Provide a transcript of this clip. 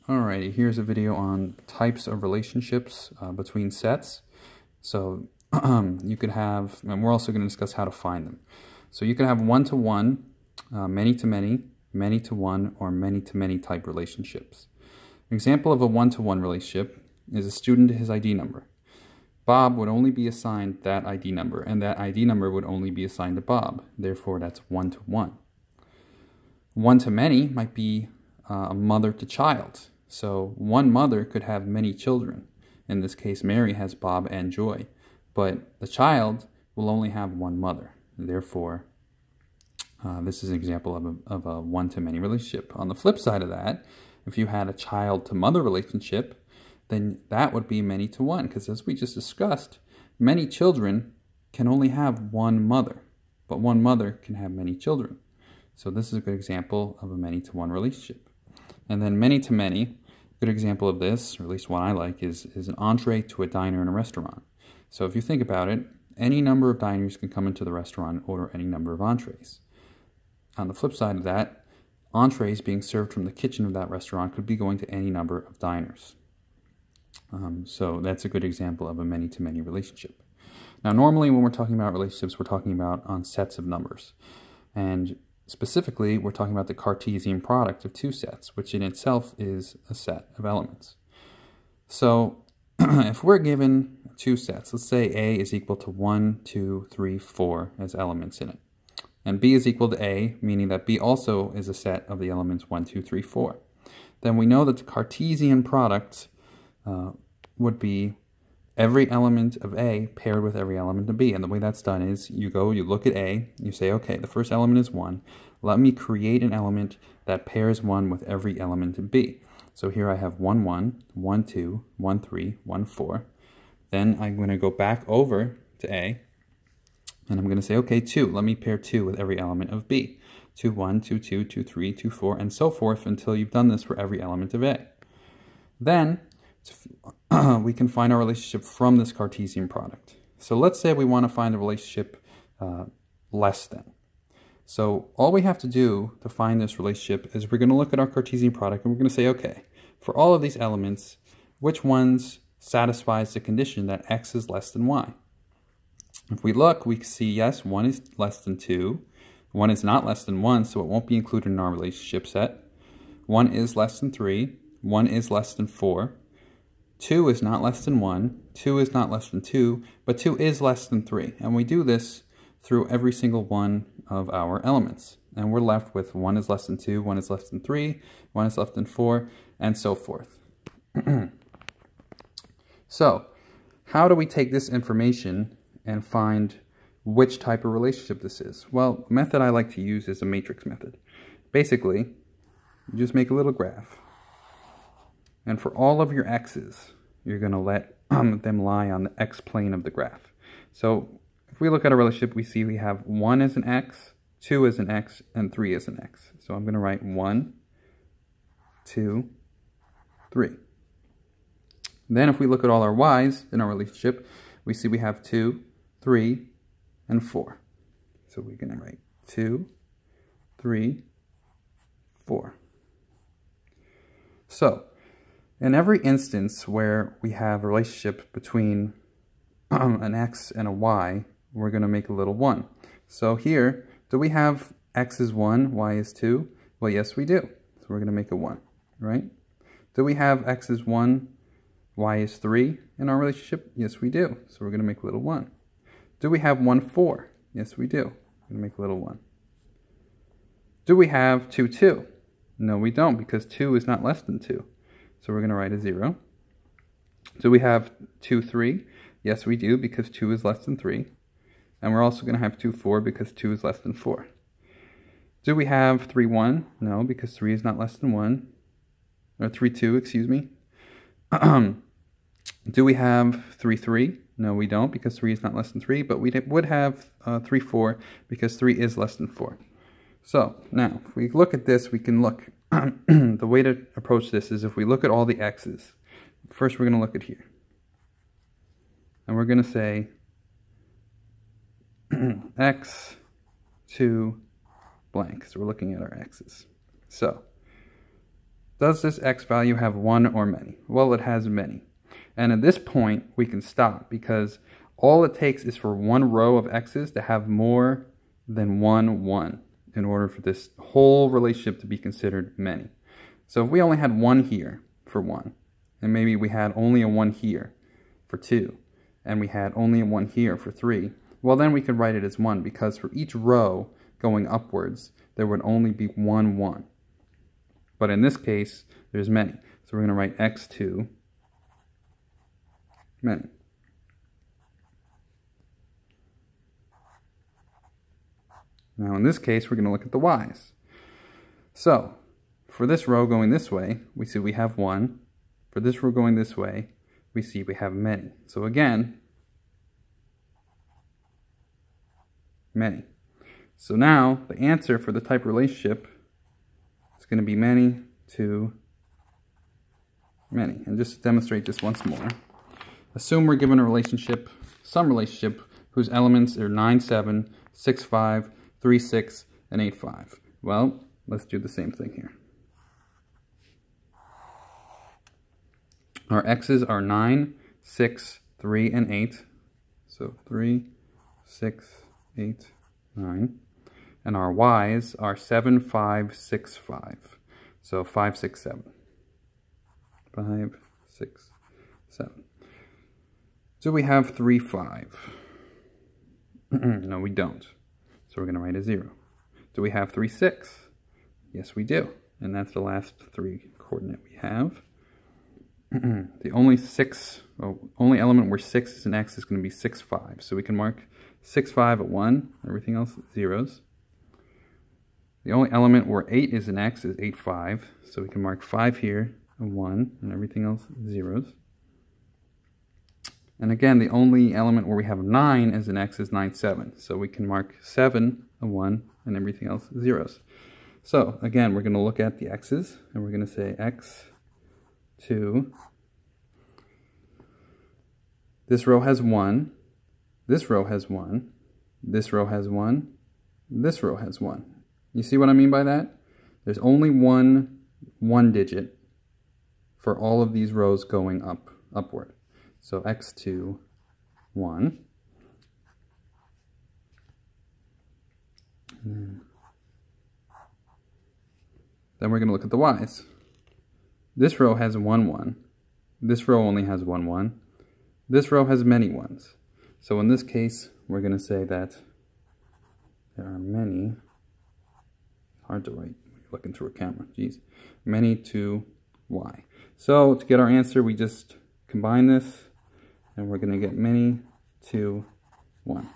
Alrighty, here's a video on types of relationships between sets. So you could have, and we're also going to discuss how to find them. So you can have one-to-one, many-to-many, many-to-one, or many-to-many type relationships. An example of a one-to-one relationship is a student to his ID number. Bob would only be assigned that ID number, and that ID number would only be assigned to Bob. Therefore, that's one-to-one. One-to-many might be a mother to child. So one mother could have many children. In this case, Mary has Bob and Joy. But the child will only have one mother. Therefore, this is an example of a one-to-many relationship. On the flip side of that, if you had a child-to-mother relationship, then that would be many-to-one. Because as we just discussed, many children can only have one mother. But one mother can have many children. So this is a good example of a many-to-one relationship. And then many-to-many, a good example of this, or at least one I like, is an entree to a diner in a restaurant. So if you think about it, any number of diners can come into the restaurant and order any number of entrees. On the flip side of that, entrees being served from the kitchen of that restaurant could be going to any number of diners. So that's a good example of a many-to-many relationship. Now normally when we're talking about relationships, we're talking about on sets of numbers. And specifically, we're talking about the Cartesian product of two sets, which in itself is a set of elements. So if we're given two sets, let's say A is equal to 1, 2, 3, 4 as elements in it. And B is equal to A, meaning that B also is a set of the elements 1, 2, 3, 4. Then we know that the Cartesian product would be every element of A paired with every element of B. And the way that's done is you look at A, you say, okay, the first element is 1. Let me create an element that pairs 1 with every element of B. So here I have 1, 1, 1, 2, 1, 3, 1, 4. Then I'm going to go back over to A, and I'm going to say, okay, 2. Let me pair 2 with every element of B. 2, 1, 2, 2, 2, 3, 2, 4, and so forth until you've done this for every element of A. Then we can find our relationship from this Cartesian product. So let's say we want to find a relationship less than. So all we have to do to find this relationship is we're going to look at our Cartesian product and we're going to say, okay, for all of these elements, which ones satisfies the condition that x is less than y? If we look, we see, yes, 1 is less than 2. 1 is not less than 1, so it won't be included in our relationship set. 1 is less than 3. 1 is less than 4. 2 is not less than 1, 2 is not less than 2, but 2 is less than 3. And we do this through every single one of our elements. And we're left with 1 is less than 2, 1 is less than 3, 1 is less than 4, and so forth. So, how do we take this information and find which type of relationship this is? Well, the method I like to use is a matrix method. Basically, you just make a little graph. And for all of your x's, you're going to let them lie on the x-plane of the graph. So if we look at a relationship, we see we have 1 as an x, 2 as an x, and 3 as an x. So I'm going to write 1, 2, 3. Then if we look at all our y's in our relationship, we see we have 2, 3, and 4. So we're going to write 2, 3, 4. So in every instance where we have a relationship between an x and a y, we're going to make a little 1. So here, do we have x is 1, y is 2? Well, yes, we do. So we're going to make a 1, right? Do we have x is 1, y is 3 in our relationship? Yes, we do. So we're going to make a little 1. Do we have 1, 4? Yes, we do. We're going to make a little 1. Do we have 2, 2? No, we don't, because 2 is not less than 2. So we're going to write a 0. Do we have 2, 3? Yes, we do, because 2 is less than 3. And we're also going to have 2, 4, because 2 is less than 4. Do we have 3, 1? No, because 3 is not less than 1. Or 3, 2, excuse me. Do we have 3, 3? No, we don't, because 3 is not less than 3. But we would have 3, 4, because 3 is less than 4. So, now, if we look at this, we can look. The way to approach this is if we look at all the x's. First, we're going to look at here. And we're going to say x to blank. So we're looking at our x's. So Does this x value have one or many? Well, it has many. And at this point, we can stop because all it takes is for one row of x's to have more than 1 in order for this whole relationship to be considered many. So if we only had 1 here for 1, and maybe we had only a 1 here for 2, and we had only a 1 here for 3, well then we could write it as 1 because for each row going upwards, there would only be 1. But in this case, there's many. So we're going to write x2 many. Now in this case, we're going to look at the y's. So for this row going this way, we see we have 1. For this row going this way, we see we have many. So again, many. So now the answer for the type relationship is going to be many to many. And just to demonstrate this once more, assume we're given a relationship, some relationship, whose elements are 9, 7, 6, 5, 3, 6, and 8, 5. Well, let's do the same thing here. Our x's are 9, 6, 3, and 8. So 3, 6, 8, 9. And our y's are 7, 5, 6, 5. So 5, 6, 7. 5, 6, 7. Do we have 3, 5? No, we don't. So we're going to write a 0. Do we have 3, 6? Yes, we do. And that's the last 3 coordinate we have. The only element where 6 is an x is going to be 6, 5. So we can mark 6, 5 at 1. Everything else is zeros. The only element where 8 is an x is 8, 5. So we can mark 5 here and 1, and everything else zeros. And again, the only element where we have 9 as an x is 9, 7. So we can mark 7, a 1, and everything else zeros. So again, we're going to look at the x's, and we're going to say x2. This row has 1. This row has 1. This row has 1. This row has 1. You see what I mean by that? There's only one digit for all of these rows going upward. So x2, 1. And then we're going to look at the y's. This row has 1, 1. This row only has 1, 1. This row has many 1s. So in this case, we're going to say that there are many. Hard to write when you're looking through a camera. Geez. Many to y. So to get our answer, we just combine this, and we're going to get many to 1.